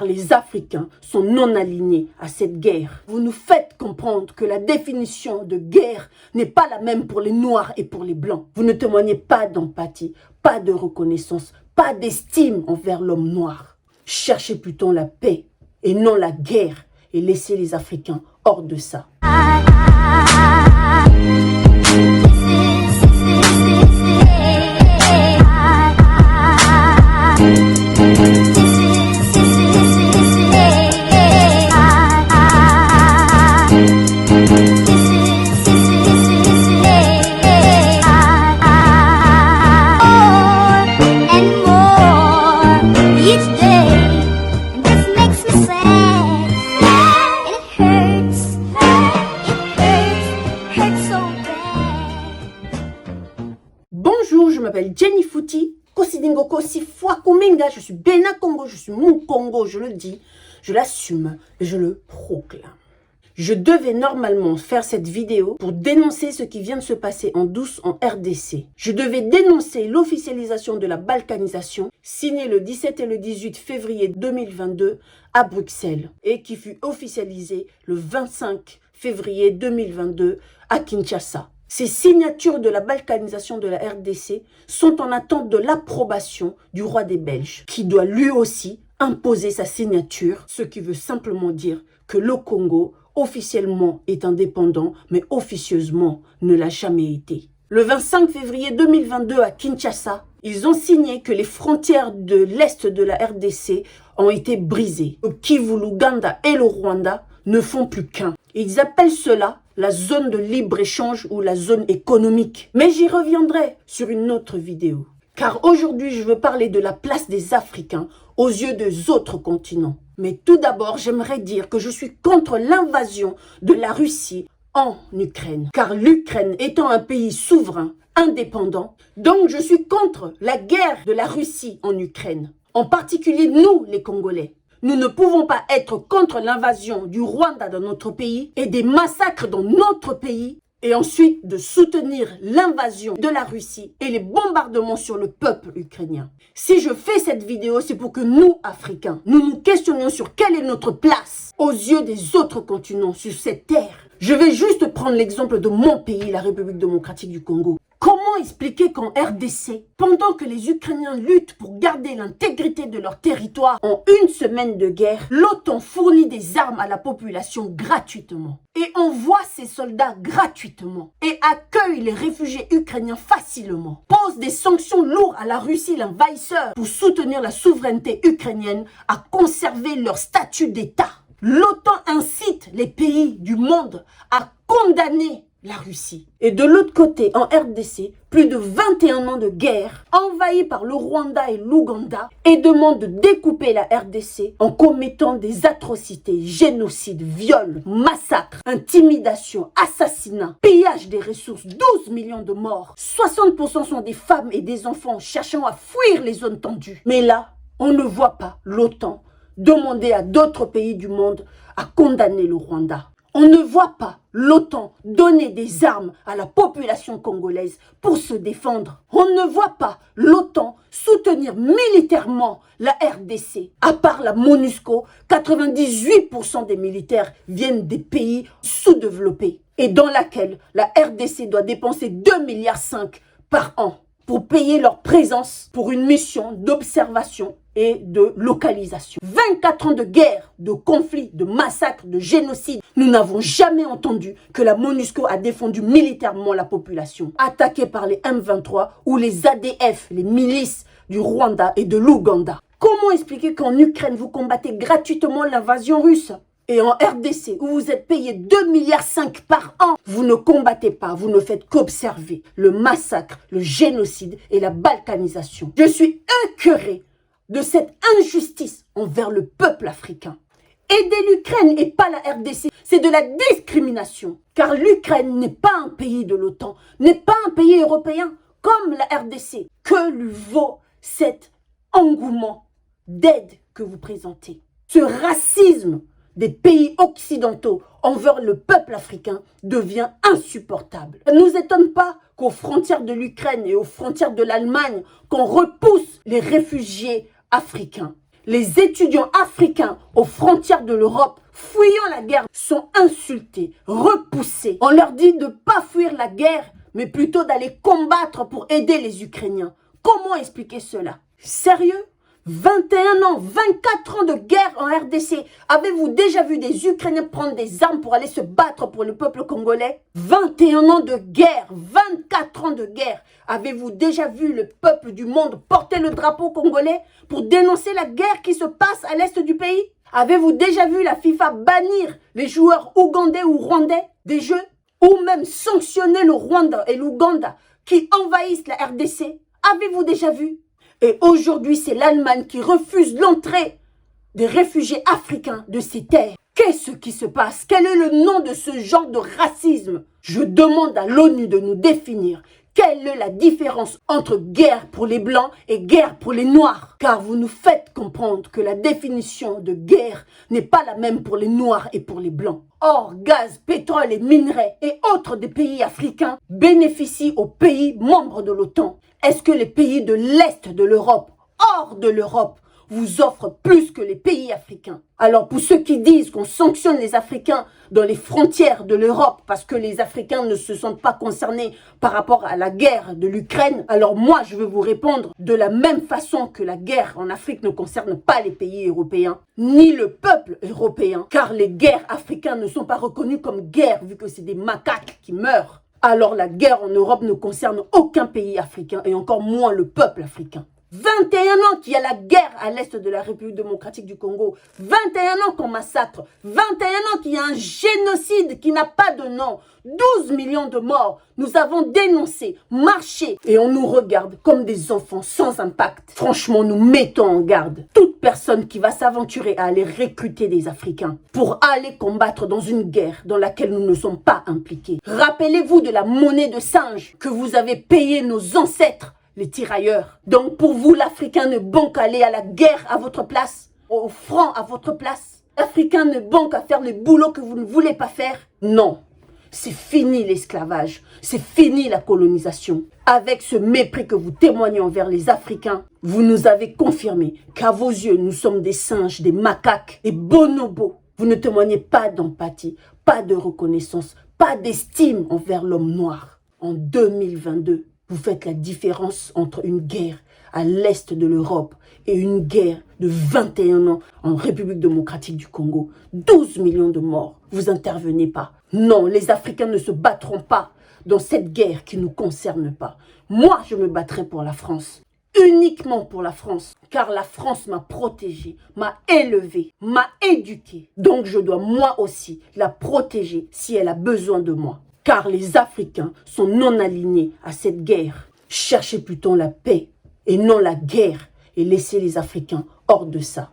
Les Africains sont non alignés à cette guerre. Vous nous faites comprendre que la définition de guerre n'est pas la même pour les Noirs et pour les Blancs. Vous ne témoignez pas d'empathie, pas de reconnaissance, pas d'estime envers l'homme noir. Cherchez plutôt la paix et non la guerre et laissez les Africains hors de ça. Bonjour, je m'appelle Jenny Fouti, Kosidingoko Sifwa Kumenga, je suis Bena Congo, je suis mon Congo, je le dis, je l'assume et je le proclame. Je devais normalement faire cette vidéo pour dénoncer ce qui vient de se passer en douce en RDC. Je devais dénoncer l'officialisation de la balkanisation signée le 17 et le 18 février 2022 à Bruxelles et qui fut officialisée le 25 février 2022 à Kinshasa. Ces signatures de la balkanisation de la RDC sont en attente de l'approbation du roi des Belges, qui doit lui aussi imposer sa signature, ce qui veut simplement dire que le Congo officiellement est indépendant, mais officieusement ne l'a jamais été. Le 25 février 2022 à Kinshasa, ils ont signé que les frontières de l'Est de la RDC ont été brisées. Le Kivu, l'Ouganda et le Rwanda ne font plus qu'un. Ils appellent cela la zone de libre-échange ou la zone économique. Mais j'y reviendrai sur une autre vidéo. Car aujourd'hui, je veux parler de la place des Africains aux yeux des autres continents. Mais tout d'abord, j'aimerais dire que je suis contre l'invasion de la Russie en Ukraine. Car l'Ukraine étant un pays souverain, indépendant, donc je suis contre la guerre de la Russie en Ukraine. En particulier nous, les Congolais. Nous ne pouvons pas être contre l'invasion du Rwanda dans notre pays et des massacres dans notre pays et ensuite de soutenir l'invasion de la Russie et les bombardements sur le peuple ukrainien. Si je fais cette vidéo, c'est pour que nous, Africains, nous nous questionnions sur quelle est notre place aux yeux des autres continents sur cette terre. Je vais juste prendre l'exemple de mon pays, la République démocratique du Congo. Comment expliquer qu'en RDC, pendant que les Ukrainiens luttent pour garder l'intégrité de leur territoire en une semaine de guerre, l'OTAN fournit des armes à la population gratuitement et envoie ses soldats gratuitement et accueille les réfugiés ukrainiens facilement, pose des sanctions lourdes à la Russie, l'envahisseur, pour soutenir la souveraineté ukrainienne à conserver leur statut d'État. L'OTAN incite les pays du monde à condamner la Russie. Et de l'autre côté, en RDC, plus de 21 ans de guerre, envahie par le Rwanda et l'Ouganda, et demande de découper la RDC en commettant des atrocités, génocides, viols, massacres, intimidations, assassinats, pillage des ressources, 12 millions de morts. 60% sont des femmes et des enfants cherchant à fuir les zones tendues. Mais là, on ne voit pas l'OTAN demander à d'autres pays du monde à condamner le Rwanda. On ne voit pas l'OTAN donner des armes à la population congolaise pour se défendre. On ne voit pas l'OTAN soutenir militairement la RDC. À part la MONUSCO, 98% des militaires viennent des pays sous-développés et dans laquelle la RDC doit dépenser 2,5 milliards par an pour payer leur présence pour une mission d'observation et de localisation. 24 ans de guerre, de conflits, de massacres, de génocide. Nous n'avons jamais entendu que la MONUSCO a défendu militairement la population, attaquée par les M23 ou les ADF, les milices du Rwanda et de l'Ouganda. Comment expliquer qu'en Ukraine, vous combattez gratuitement l'invasion russe ? Et en RDC, où vous êtes payé 2,5 milliards par an, vous ne combattez pas, vous ne faites qu'observer le massacre, le génocide et la balkanisation. Je suis écœurée de cette injustice envers le peuple africain. Aider l'Ukraine et pas la RDC, c'est de la discrimination. Car l'Ukraine n'est pas un pays de l'OTAN, n'est pas un pays européen comme la RDC. Que lui vaut cet engouement d'aide que vous présentez? Ce racisme des pays occidentaux envers le peuple africain devient insupportable. Ça ne nous étonne pas qu'aux frontières de l'Ukraine et aux frontières de l'Allemagne, qu'on repousse les réfugiés africains. Les étudiants africains aux frontières de l'Europe, fuyant la guerre, sont insultés, repoussés. On leur dit de ne pas fuir la guerre, mais plutôt d'aller combattre pour aider les Ukrainiens. Comment expliquer cela? Sérieux? 21 ans, 24 ans de guerre en RDC. Avez-vous déjà vu des Ukrainiens prendre des armes pour aller se battre pour le peuple congolais? 21 ans de guerre, 24 ans de guerre. Avez-vous déjà vu le peuple du monde porter le drapeau congolais pour dénoncer la guerre qui se passe à l'est du pays? Avez-vous déjà vu la FIFA bannir les joueurs ougandais ou rwandais des jeux? Ou même sanctionner le Rwanda et l'Ouganda qui envahissent la RDC? Avez-vous déjà vu? Et aujourd'hui, c'est l'Allemagne qui refuse l'entrée des réfugiés africains de ces terres. Qu'est-ce qui se passe? Quel est le nom de ce genre de racisme? Je demande à l'ONU de nous définir. Quelle est la différence entre guerre pour les Blancs et guerre pour les Noirs? Car vous nous faites comprendre que la définition de guerre n'est pas la même pour les Noirs et pour les Blancs. Or, gaz, pétrole et minerais et autres des pays africains bénéficient aux pays membres de l'OTAN. Est-ce que les pays de l'Est de l'Europe, hors de l'Europe, vous offrent plus que les pays africains? Alors pour ceux qui disent qu'on sanctionne les Africains dans les frontières de l'Europe parce que les Africains ne se sentent pas concernés par rapport à la guerre de l'Ukraine, alors moi je veux vous répondre de la même façon que la guerre en Afrique ne concerne pas les pays européens, ni le peuple européen, car les guerres africaines ne sont pas reconnues comme guerres vu que c'est des macaques qui meurent. Alors la guerre en Europe ne concerne aucun pays africain et encore moins le peuple africain. 21 ans qu'il y a la guerre à l'est de la République démocratique du Congo. 21 ans qu'on massacre. 21 ans qu'il y a un génocide qui n'a pas de nom. 12 millions de morts. Nous avons dénoncé, marché et on nous regarde comme des enfants sans impact. Franchement, nous mettons en garde toute personne qui va s'aventurer à aller recruter des Africains pour aller combattre dans une guerre dans laquelle nous ne sommes pas impliqués. Rappelez-vous de la monnaie de singe que vous avez payé nos ancêtres, les tirailleurs. Donc pour vous, l'Africain ne bon qu'à aller à la guerre à votre place, au front à votre place. L'Africain ne bon qu'à faire le boulot que vous ne voulez pas faire. Non, c'est fini l'esclavage, c'est fini la colonisation. Avec ce mépris que vous témoignez envers les Africains, vous nous avez confirmé qu'à vos yeux, nous sommes des singes, des macaques, des bonobos. Vous ne témoignez pas d'empathie, pas de reconnaissance, pas d'estime envers l'homme noir. En 2022, vous faites la différence entre une guerre à l'est de l'Europe et une guerre de 21 ans en République démocratique du Congo. 12 millions de morts. Vous intervenez pas. Non, les Africains ne se battront pas dans cette guerre qui ne nous concerne pas. Moi, je me battrai pour la France. Uniquement pour la France. Car la France m'a protégée, m'a élevée, m'a éduquée. Donc je dois moi aussi la protéger si elle a besoin de moi. Car les Africains sont non alignés à cette guerre. Cherchez plutôt la paix et non la guerre et laissez les Africains hors de ça.